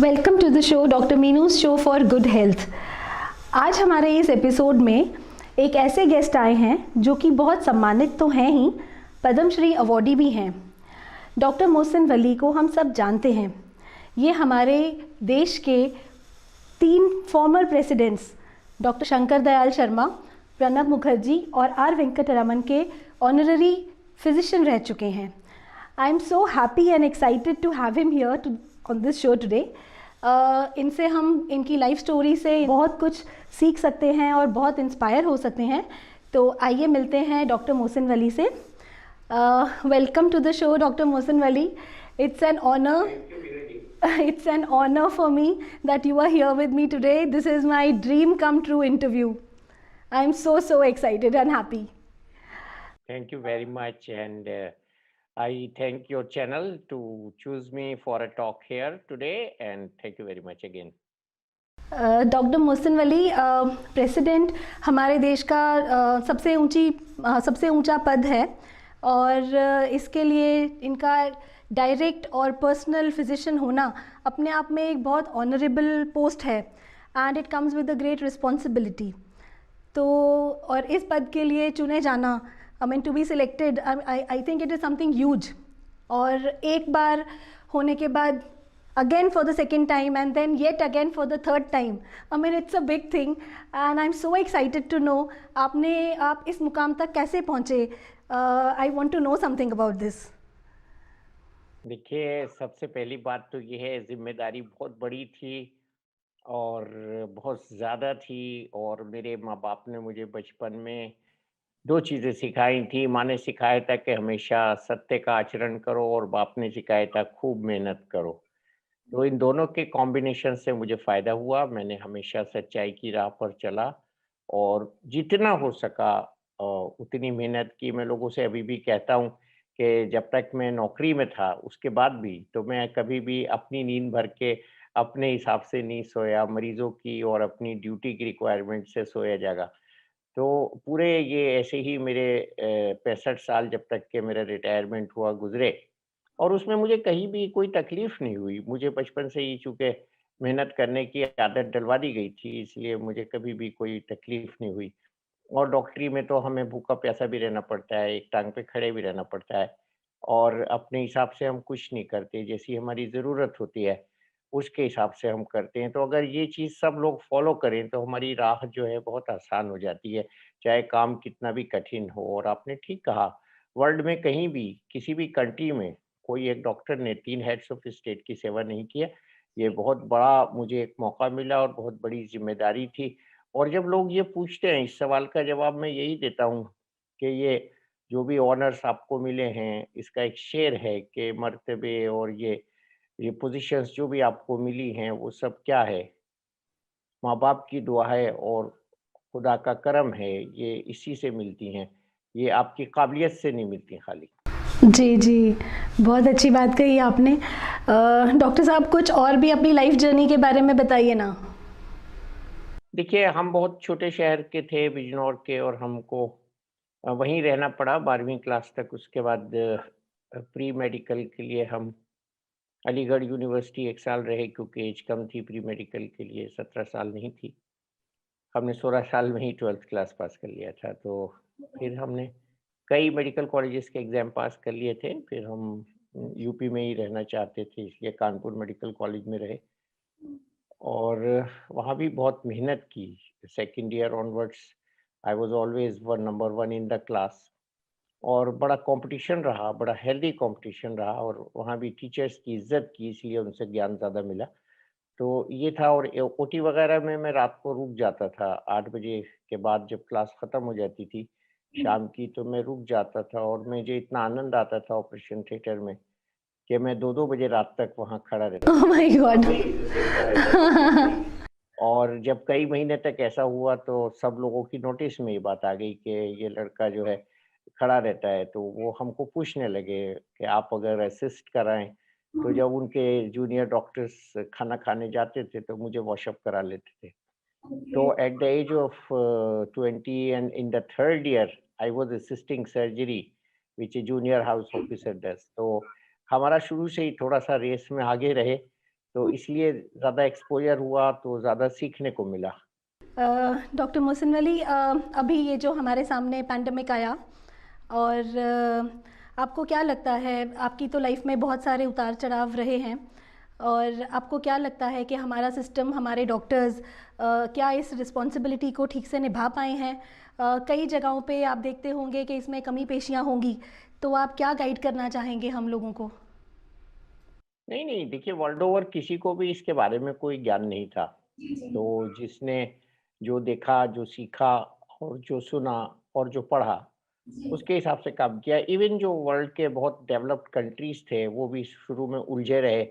Welcome to the show doctor Meenu's show for good health. आज हमारे इस एपिसोड में एक ऐसे गेस्ट आए हैं जो कि बहुत सम्मानित तो हैं ही, पद्मश्री अवॉर्डी भी हैं। डॉक्टर मोहसिन वली को हम सब जानते हैं। ये हमारे देश के 3 former presidents doctor Shankar Dayal Sharma, Pranab Mukherjee और आर वेंकटरमन के ऑनररी फिजिशियन रह चुके हैं। I am so happy and excited to have him here on this show today. इनसे हम इनकी लाइफ स्टोरी से बहुत कुछ सीख सकते हैं और बहुत इंस्पायर हो सकते हैं। तो आइए मिलते हैं डॉक्टर मोहसिन वली से। Welcome to the show doctor Mohsin Wali. It's an honor. It's an honor for me that you are here with me today. This is my dream come true interview. I'm so excited and happy. Thank you very much, and I thank your channel to choose me for a talk here today, and thank you very much again. Doctor Mohsin Wali, president हमारे देश का सबसे ऊंचा पद है और इसके लिए इनका डायरेक्ट और पर्सनल फिजिशियन होना अपने आप में एक बहुत ऑनरेबल पोस्ट है and it comes with a great responsibility. तो और इस पद के लिए चुने जाना, I mean to be selected, I think it is something huge. और एक बार होने के बाद again for the second time and then yet again for the third time, I mean it's a big thing and I'm so excited to know आप इस मुकाम तक कैसे पहुँचे। I want to know something about this. देखिए, सबसे पहली बात तो ये है, जिम्मेदारी बहुत बड़ी थी और बहुत ज़्यादा थी। और मेरे माँ बाप ने मुझे बचपन में 2 चीज़ें सिखाई थी। माँ ने सिखाया था कि हमेशा सत्य का आचरण करो, और बाप ने सिखाया था खूब मेहनत करो। तो इन दोनों के कॉम्बिनेशन से मुझे फ़ायदा हुआ। मैंने हमेशा सच्चाई की राह पर चला और जितना हो सका उतनी मेहनत की। मैं लोगों से अभी भी कहता हूँ कि जब तक मैं नौकरी में था, उसके बाद भी तो मैं कभी भी अपनी नींद भर के अपने हिसाब से नहीं सोया, मरीज़ों की और अपनी ड्यूटी की रिक्वायरमेंट से सोया जागा। तो पूरे ये ऐसे ही मेरे 65 साल जब तक के मेरा रिटायरमेंट हुआ गुज़रे, और उसमें मुझे कहीं भी कोई तकलीफ़ नहीं हुई। मुझे बचपन से ही चूँकि मेहनत करने की आदत डलवा दी गई थी, इसलिए मुझे कभी भी कोई तकलीफ़ नहीं हुई। और डॉक्टरी में तो हमें भूखा-प्यासा भी रहना पड़ता है, एक टाँग पे खड़े भी रहना पड़ता है, और अपने हिसाब से हम कुछ नहीं करते, जैसी हमारी ज़रूरत होती है, उसके हिसाब से हम करते हैं। तो अगर ये चीज़ सब लोग फ़ॉलो करें, तो हमारी राह जो है बहुत आसान हो जाती है, चाहे काम कितना भी कठिन हो। और आपने ठीक कहा, वर्ल्ड में कहीं भी, किसी भी कंट्री में कोई एक डॉक्टर ने 3 हेड्स ऑफ़ स्टेट की सेवा नहीं की है। ये बहुत बड़ा मुझे एक मौका मिला और बहुत बड़ी ज़िम्मेदारी थी। और जब लोग ये पूछते हैं, इस सवाल का जवाब मैं यही देता हूँ कि ये जो भी ऑनर्स आपको मिले हैं, इसका एक शेर है कि मर्तबे और ये पोज़ीशंस जो भी आपको मिली हैं, वो सब क्या है? माँ-बाप की दुआ है और खुदा का करम है, ये इसी से मिलती हैं। ये आपकी काबिलियत से नहीं मिलती खाली। जी जी, बहुत अच्छी बात कही आपने। डॉक्टर साहब, कुछ और भी अपनी लाइफ जर्नी के बारे में बताइए ना। देखिए, हम बहुत छोटे शहर के थे, बिजनौर के, और हमको वहीं रहना पड़ा 12वीं क्लास तक। उसके बाद प्री मेडिकल के लिए हम अलीगढ़ यूनिवर्सिटी 1 साल रहे, क्योंकि एज कम थी प्री मेडिकल के लिए, 17 साल नहीं थी। हमने 16 साल में ही 12th क्लास पास कर लिया था। तो फिर हमने कई मेडिकल कॉलेजेस के एग्ज़ाम पास कर लिए थे। फिर हम यूपी में ही रहना चाहते थे, इसलिए कानपुर मेडिकल कॉलेज में रहे और वहाँ भी बहुत मेहनत की। Second year onwards I was always one number 1 in the class. और बड़ा कंपटीशन रहा, बड़ा हेल्दी कंपटीशन रहा, और वहाँ भी टीचर्स की इज़्ज़त की, इसलिए उनसे ज्ञान ज़्यादा मिला। तो ये था। और ओटी वगैरह में मैं रात को रुक जाता था, 8 बजे के बाद जब क्लास ख़त्म हो जाती थी शाम की, तो मैं रुक जाता था। और मुझे इतना आनंद आता था ऑपरेशन थिएटर में कि मैं 2-2 बजे रात तक वहाँ खड़ा रहता ओह माय गॉड। था। और जब कई महीने तक ऐसा हुआ, तो सब लोगों की नोटिस में ये बात आ गई कि ये लड़का जो है खड़ा रहता है। तो वो हमको पूछने लगे कि आप अगर असिस्ट कराएँ, तो जब उनके जूनियर डॉक्टर्स खाना खाने जाते थे, तो मुझे वॉशअप करा लेते थे। तो at the age of 20 and in the 3rd year I was assisting surgery which a junior house officer does. तो हमारा शुरू से ही थोड़ा-सा रेस में आगे रहे तो इसलिए ज़्यादा एक्सपोज़र हुआ तो ज़्यादा सीखने को मिला। डॉक्टर मोहसिन वली, अभी ये जो हमारे सामने पैंडेमिक आया और आपको क्या लगता है, आपकी तो लाइफ में बहुत सारे उतार चढ़ाव रहे हैं, और आपको क्या लगता है कि हमारा सिस्टम, हमारे डॉक्टर्स क्या इस रिस्पॉन्सिबिलिटी को ठीक से निभा पाए हैं? कई जगहों पे आप देखते होंगे कि इसमें कमी पेशियाँ होंगी, तो आप क्या गाइड करना चाहेंगे हम लोगों को? नहीं, नहीं, देखिए वर्ल्ड ओवर किसी को भी इसके बारे में कोई ज्ञान नहीं था। जी, जी। तो जिसने जो देखा, जो सीखा और जो सुना और जो पढ़ा, जी। उसके हिसाब से काम किया। इवन जो वर्ल्ड के बहुत डेवलप्ड कंट्रीज़ थे, वो भी शुरू में उलझे रहे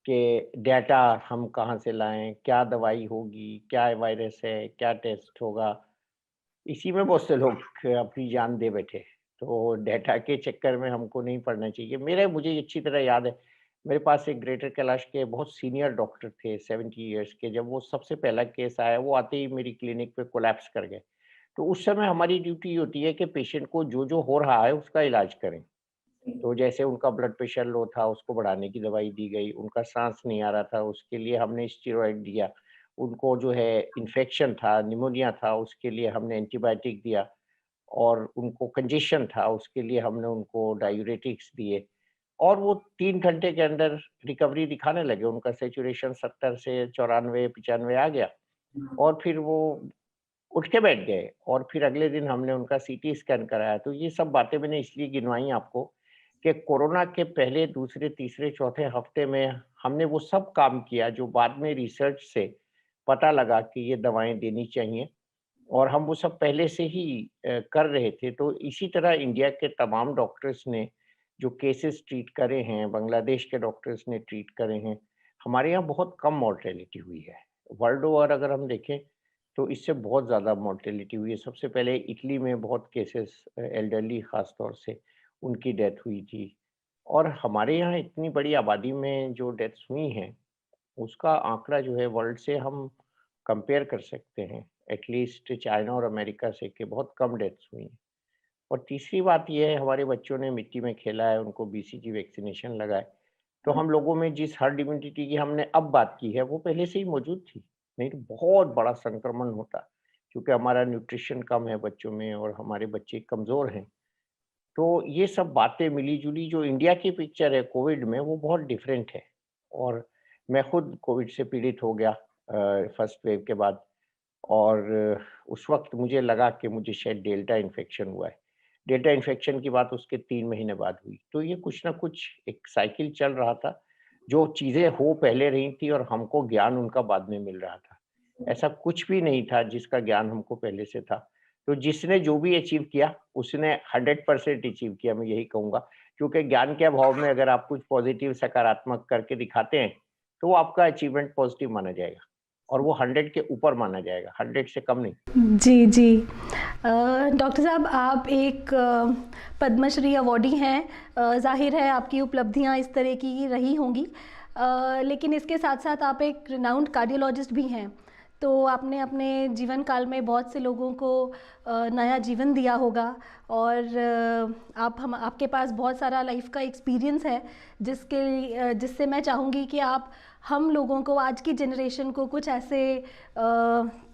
कि डेटा हम कहाँ से लाएँ, क्या दवाई होगी, क्या वायरस है, क्या टेस्ट होगा। इसी में बहुत से लोग अपनी जान दे बैठे। तो डेटा के चक्कर में हमको नहीं पड़ना चाहिए। मुझे अच्छी तरह याद है, मेरे पास एक ग्रेटर कैलाश के बहुत सीनियर डॉक्टर थे 70 इयर्स के, जब वो सबसे पहला केस आया, वो आते ही मेरी क्लिनिक पे कोलैप्स कर गए। तो उस समय हमारी ड्यूटी ये होती है कि पेशेंट को जो-जो हो रहा है, उसका इलाज करें। तो जैसे उनका ब्लड प्रेशर लो था, उसको बढ़ाने की दवाई दी गई, उनका साँस नहीं आ रहा था, उसके लिए हमने स्टेरॉइड दिया। उनको जो है इन्फेक्शन था, निमोनिया था, उसके लिए हमने एंटीबायोटिक दिया और उनको कंजेशन था, उसके लिए हमने उनको डायूरेटिक्स दिए और वो 3 घंटे के अंदर रिकवरी दिखाने लगे। उनका सैचुरेशन 70 से 94-95 आ गया और फिर वो उठ के बैठ गए और फिर अगले दिन हमने उनका सीटी स्कैन कराया। तो ये सब बातें मैंने इसलिए गिनवाई आपको कि कोरोना के पहले, दूसरे, तीसरे, चौथे हफ्ते में हमने वो सब काम किया जो बाद में रिसर्च से पता लगा कि ये दवाएँ देनी चाहिए और हम वो सब पहले से ही कर रहे थे। तो इसी तरह इंडिया के तमाम डॉक्टर्स ने जो केसेस ट्रीट करे हैं, बांग्लादेश के डॉक्टर्स ने ट्रीट करे हैं, हमारे यहाँ बहुत कम मॉर्टेलिटी हुई है। वर्ल्ड ओवर अगर हम देखें तो इससे बहुत ज़्यादा मॉर्टेलिटी हुई है। सबसे पहले इटली में बहुत केसेस एल्डरली ख़ास तौर से उनकी डेथ हुई थी और हमारे यहाँ इतनी बड़ी आबादी में जो डेथ्स हुई हैं, उसका आंकड़ा जो है वर्ल्ड से हम कंपेयर कर सकते हैं, एटलीस्ट चाइना और अमेरिका से, कि बहुत कम डेथ्स हुई हैं। और तीसरी बात ये है, हमारे बच्चों ने मिट्टी में खेला है, उनको बीसीजी वैक्सीनेशन लगाए, तो हम लोगों में जिस हर्ड इम्यूनिटी की हमने अब बात की है, वो पहले से ही मौजूद थी। नहीं तो बहुत बड़ा संक्रमण होता, क्योंकि हमारा न्यूट्रिशन कम है बच्चों में और हमारे बच्चे कमज़ोर हैं। तो ये सब बातें मिली-जुली जो इंडिया की पिक्चर है कोविड में, वो बहुत डिफरेंट है और मैं खुद कोविड से पीड़ित हो गया फर्स्ट वेव के बाद और उस वक़्त मुझे लगा कि मुझे शायद डेल्टा इन्फेक्शन हुआ है। डेल्टा इन्फेक्शन की बात उसके 3 महीने बाद हुई। तो ये कुछ न कुछ एक साइकिल चल रहा था, जो चीज़ें हो पहले रही थी और हमको ज्ञान उनका बाद में मिल रहा था। ऐसा कुछ भी नहीं था जिसका ज्ञान हमको पहले से था। तो जिसने जो भी अचीव किया, उसने 100% अचीव किया, मैं यही कहूँगा। क्योंकि ज्ञान के अभाव में अगर आप कुछ पॉज़िटिव सकारात्मक करके दिखाते हैं, तो वो आपका अचीवमेंट पॉज़िटिव माना जाएगा और वो 100 के ऊपर माना जाएगा, 100 से कम नहीं। जी, जी। डॉक्टर साहब, आप एक पद्मश्री अवॉर्डी हैं। ज़ाहिर है आपकी उपलब्धियाँ इस तरह की रही होंगी। लेकिन इसके साथ-साथ आप एक रिनाउंड कार्डियोलॉजिस्ट भी हैं। तो आपने अपने जीवन काल में बहुत से लोगों को नया जीवन दिया होगा और आपके पास बहुत सारा लाइफ का एक्सपीरियंस है, जिससे मैं चाहूँगी कि आप हम लोगों को, आज की जनरेशन को, कुछ ऐसे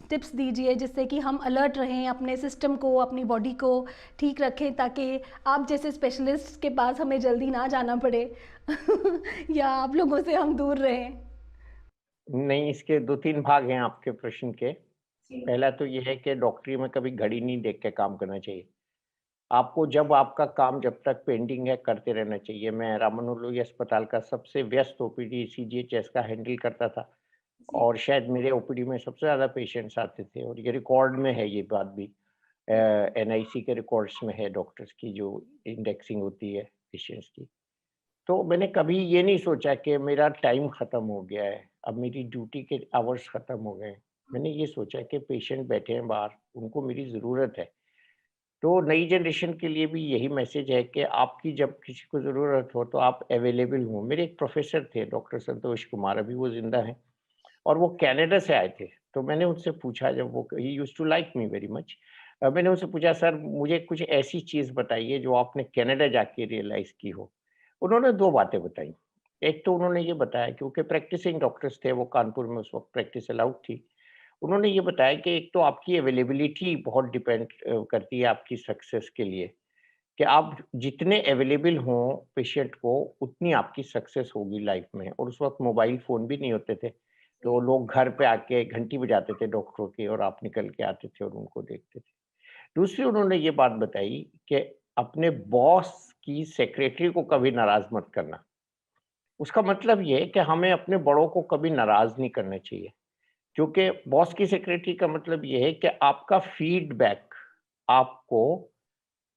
टिप्स दीजिए जिससे कि हम अलर्ट रहें, अपने सिस्टम को, अपनी बॉडी को ठीक रखें, ताकि आप जैसे स्पेशलिस्ट के पास हमें जल्दी ना जाना पड़े या आप लोगों से हम दूर रहें। नहीं, इसके 2-3 भाग हैं आपके प्रश्न के। जी। पहला तो ये है कि डॉक्टरी में कभी घड़ी नहीं देख के काम करना चाहिए। आपको जब आपका काम जब तक पेंडिंग है, करते रहना चाहिए। मैं राम मनोहर अस्पताल का सबसे व्यस्त ओपीडी सीजीएचएस का हैंडल करता था जी। और शायद मेरे ओपीडी में सबसे ज़्यादा पेशेंट्स आते थे और ये रिकॉर्ड में है ये बात भी। एनआईसी के रिकॉर्ड्स में है डॉक्टर्स की जो इंडेक्सिंग होती है पेशेंट्स की। तो मैंने कभी ये नहीं सोचा कि मेरा टाइम खत्म हो गया है, अब मेरी ड्यूटी के आवर्स खत्म हो गए हैं। मैंने ये सोचा कि पेशेंट बैठे हैं बाहर, उनको मेरी ज़रूरत है। तो नई जनरेशन के लिए भी यही मैसेज है कि आपकी जब किसी को ज़रूरत हो तो आप अवेलेबल हो। मेरे एक प्रोफ़ेसर थे डॉक्टर संतोष कुमार, अभी वो ज़िंदा हैं और वो कनाडा से आए थे। तो मैंने उनसे पूछा, जब वो he used to like me very much. मैंने उनसे पूछा, सर मुझे कुछ ऐसी चीज़ बताइए जो आपने कनाडा जाके रियलाइज़ की हो। उन्होंने 2 बातें बताई। एक तो उन्होंने ये बताया, क्योंकि प्रैक्टिसिंग डॉक्टर्स थे, वो कानपुर में उस वक़्त प्रैक्टिस अलाउड थी। उन्होंने ये बताया कि एक तो आपकी अवेलेबिलिटी बहुत डिपेंड करती है आपकी सक्सेस के लिए, कि आप जितने अवेलेबल हों पेशेंट को, उतनी आपकी सक्सेस होगी लाइफ में। और उस वक़्त मोबाइल फ़ोन भी नहीं होते थे, तो लोग घर पे आके घंटी बजाते थे डॉक्टरों की और आप निकल के आते थे और उनको देखते थे। दूसरी उन्होंने ये बात बताई कि अपने बॉस की सेक्रेटरी को कभी नाराज़ मत करना। उसका मतलब ये है कि हमें अपने बड़ों को कभी नाराज़ नहीं करना चाहिए, क्योंकि बॉस की सेक्रेटरी का मतलब ये है कि आपका फीडबैक, आपको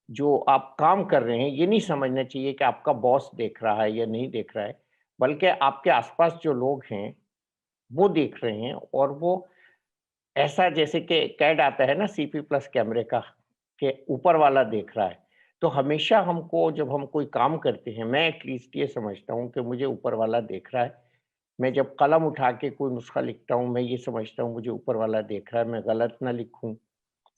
जो आप काम कर रहे हैं, ये नहीं समझना चाहिए कि आपका बॉस देख रहा है या नहीं देख रहा है, बल्कि आपके आस-पास जो लोग हैं, वो देख रहे हैं। और वो ऐसा जैसे कि कैड आता है ना सीपी प्लस कैमरे का, कि ऊपर वाला देख रहा है। तो हमेशा हमको जब हम कोई काम करते हैं, मैं एटलीस्ट ये समझता हूँ कि मुझे ऊपर वाला देख रहा है। मैं जब कलम उठा के कोई नुस्खा लिखता हूँ, मैं ये समझता हूँ मुझे ऊपर वाला देख रहा है, मैं गलत ना लिखूँ,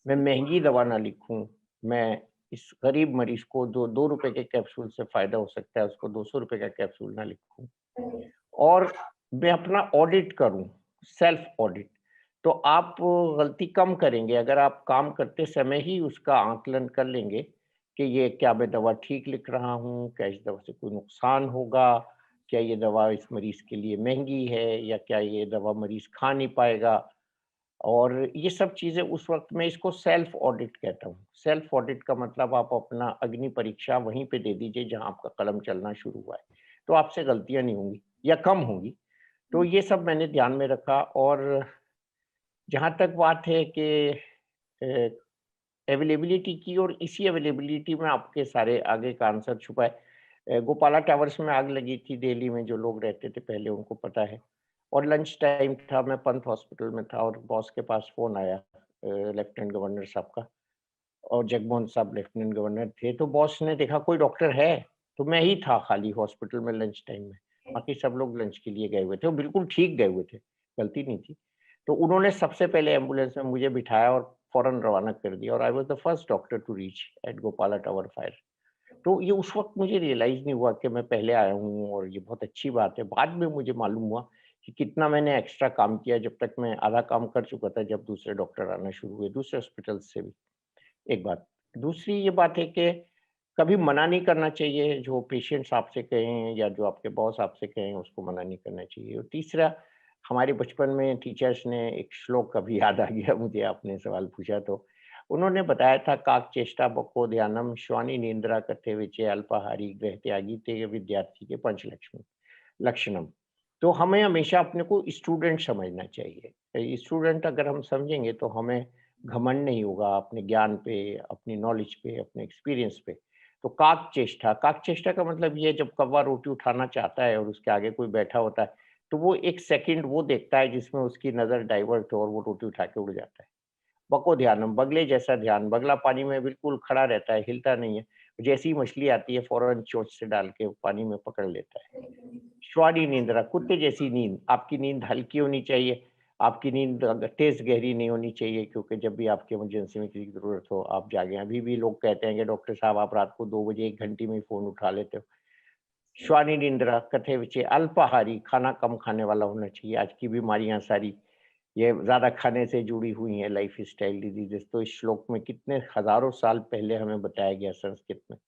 मैं महँगी दवा ना लिखूँ, मैं इस गरीब मरीज़ को जो ₹2 के कैप्सूल से फ़ायदा हो सकता है, उसको ₹200 का कैप्सूल ना लिखूँ। और मैं अपना ऑडिट करूँ, सेल्फ ऑडिट। तो आप गलती कम करेंगे अगर आप काम करते समय ही उसका आकलन कर लेंगे कि ये क्या मैं दवा ठीक लिख रहा हूँ, क्या इस दवा से कोई नुकसान होगा, क्या ये दवा इस मरीज़ के लिए महँगी है या क्या ये दवा मरीज़ खा नहीं पाएगा। और ये सब चीज़ें उस वक़्त मैं इसको सेल्फ ऑडिट कहता हूँ। सेल्फ ऑडिट का मतलब आप अपना अग्नि परीक्षा वहीं पे दे दीजिए जहाँ आपका कलम चलना शुरू हुआ है। तो आपसे गलतियाँ नहीं होंगी या कम होंगी। तो ये सब मैंने ध्यान में रखा। और जहाँ तक बात है कि अ, अवेलेबिलिटी की, और इसी अवेलेबिलिटी में आपके सारे आगे का आंसर छुपा है। गोपाला टावर्स में आग लगी थी दिल्ली में, जो लोग रहते थे पहले उनको पता है। और लंच टाइम था, मैं पंत हॉस्पिटल में था और बॉस के पास फ़ोन आया लेफ्टिनेंट गवर्नर साहब का, और जगमोहन साहब लेफ्टिनेंट गवर्नर थे। तो बॉस ने देखा कोई डॉक्टर है, तो मैं ही था खाली हॉस्पिटल में लंच टाइम में, बाकी सब लोग लंच के लिए गए हुए थे, वो बिल्कुल ठीक गए हुए थे, गलती नहीं थी। तो उन्होंने सबसे पहले एम्बुलेंस में मुझे बिठाया और फ़ौरन रवाना कर दिया, और I was the first doctor to reach at Gopala tower fire. तो ये उस वक़्त मुझे रियलाइज़ नहीं हुआ कि मैं पहले आया हूँ और ये बहुत अच्छी बात है। बाद में मुझे मालूम हुआ कि कितना मैंने एक्स्ट्रा काम किया, जब तक मैं आधा काम कर चुका था, जब दूसरे डॉक्टर आना शुरू हुए, दूसरे हॉस्पिटल से भी, एक बात। दूसरी ये बात है कि कभी मना नहीं करना चाहिए, जो पेशेंट्स आपसे कहें या जो आपके बॉस आपसे कहें, उसको मना नहीं करना चाहिए। और तीसरा, हमारे बचपन में टीचर्स ने एक श्लोक अभी याद आ गया मुझे, आपने सवाल पूछा तो। उन्होंने बताया था, काक चेष्टा बको ध्यानम श्वानि निंद्रा कथे विचे अल्पाहारी गृह त्यागी ते विद्यार्थी के पंच लक्षणम। तो हमें हमेशा अपने को स्टूडेंट समझना चाहिए। स्टूडेंट अगर हम समझेंगे तो हमें घमंड नहीं होगा अपने ज्ञान पे, अपनी नॉलेज पे, अपने एक्सपीरियंस पे। तो काक चेष्टा का मतलब ये है, जब कौवा रोटी उठाना चाहता है और उसके आगे कोई बैठा होता है, तो वो 1 सेकंड वो देखता है जिसमें उसकी नज़र डाइवर्ट हो और वो रोटी उठा के उड़ जाता है। बको ध्यानम, बगले जैसा ध्यान, बगला पानी में बिल्कुल खड़ा रहता है, हिलता नहीं है। जैसे ही मछली आती है, फ़ौरन चोंच से डाल के पानी में पकड़ लेता है। श्वानी निंद्रा, कुत्ते जैसी नींद। आपकी नींद हल्की होनी चाहिए, आपकी नींद तेज़ गहरी नहीं होनी चाहिए, क्योंकि जब भी आपकी इमरजेंसी में किसी की ज़रूरत हो, आप जागें। अभी भी लोग कहते हैं कि डॉक्टर साहब आप रात को 2 बजे 1 घंटे में ही फ़ोन उठा लेते हो। श्वानी निंद्रा कथे विचे अल्पाहारी, खाना कम खाने वाला होना चाहिए। आज की बीमारियाँ सारी ये ज़्यादा खाने से जुड़ी हुई हैं, लाइफ़स्टाइल डिज़ीज़ेज़। तो इस श्लोक में कितने हज़ारों साल पहले हमें बताया गया संस्कृत में।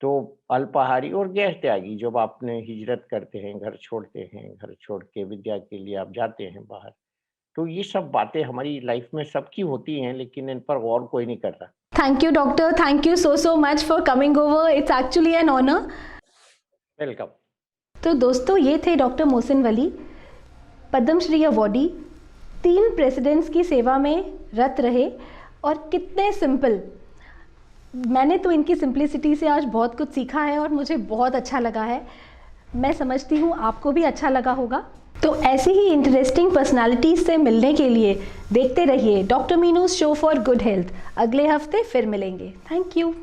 तो अल्पाहारी और गैर त्यागी, जब आपने हिजरत करते हैं, घर छोड़ते हैं, घर छोड़ के विद्या के लिए आप जाते हैं बाहर, तो ये सब बातें हमारी लाइफ में सबकी होती हैं, लेकिन इन पर गौर कोई नहीं करता। Thank you, doctor. Thank you so much for coming over. It's actually an honor. Welcome. तो दोस्तों, ये थे डॉक्टर मोहसिन वली, पद्मश्री अवॉर्डी, 3 प्रेसिडेंट्स की सेवा में रत रहे, और कितने सिंपल। मैंने तो इनकी सिंप्लिसिटी से आज बहुत कुछ सीखा है और मुझे बहुत अच्छा लगा है। मैं समझती हूँ आपको भी अच्छा लगा होगा। तो ऐसी ही इंटरेस्टिंग पर्सनालिटीज़ से मिलने के लिए देखते रहिए doctor Meenu's show for good health. अगले हफ्ते फिर मिलेंगे। Thank you.